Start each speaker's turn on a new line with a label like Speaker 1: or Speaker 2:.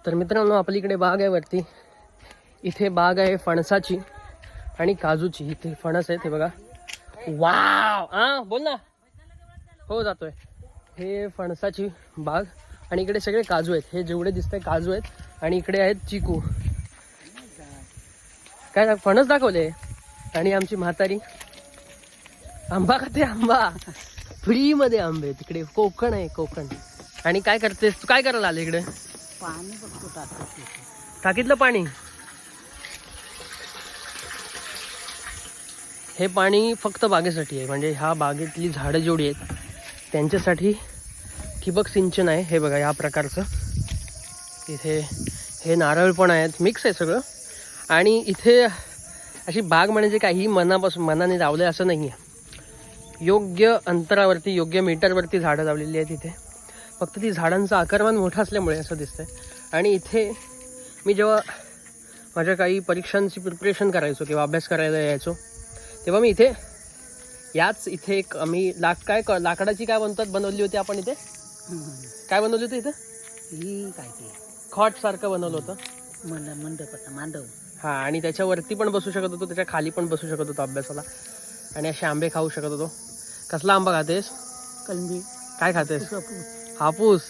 Speaker 1: तर मित्रांनो आपल्या इकडे बाग आहे वरती. इथे बाग आहे फणसाची आणि काजूची. इथे फणस आहे ते बघा. वाव बोल ना. हो जातोय. हे फणसाची बाग आणि इकडे सगळे काजू आहेत. हे जेवढे दिसतंय काजू आहेत आणि इकडे आहेत चिकू. काय फणस दाखवले. आणि आमची म्हातारी आंबा खाते. आंबा फ्री मध्ये आंबे. तिकडे कोकण आहे कोकण. आणि काय करतेस तू. काय करायला आले इकडे.
Speaker 2: पाणी बघतो
Speaker 1: टाकीतलं पाणी. हे पाणी फक्त बागेसाठी आहे. म्हणजे ह्या बागेतली झाडं जेवढी आहेत त्यांच्यासाठी ठिबक सिंचन आहे. हे बघा या प्रकारचं. इथे हे नारळ पण आहेत. मिक्स आहे सगळं. आणि इथे अशी बाग म्हणजे काही मनाने लावलं असं नाही आहे. योग्य अंतरावरती योग्य मीटरवरती झाडं लावलेली आहेत इथे. फक्त ती झाडांचं आकारमान मोठं असल्यामुळे असं दिसतंय. आणि इथे मी जेव्हा माझ्या काही परीक्षांची प्रिपरेशन करायचो किंवा अभ्यास करायला यायचो तेव्हा मी इथे इथे आम्ही लाकडाची काय म्हणतात बनवली होती आपण इथे. काय बनवली होती इथे.
Speaker 2: ही काय ते
Speaker 1: खॉट सारखं बनवलं होतं.
Speaker 2: मांडव.
Speaker 1: हा आणि त्याच्यावरती पण बसू शकत होतो. त्याच्या खाली पण बसू शकत होतो अभ्यासाला. आणि असे आंबे खाऊ शकत होतो. कसला आंबा खातेस.
Speaker 2: कलमी.
Speaker 1: काय खातेस. हापूस.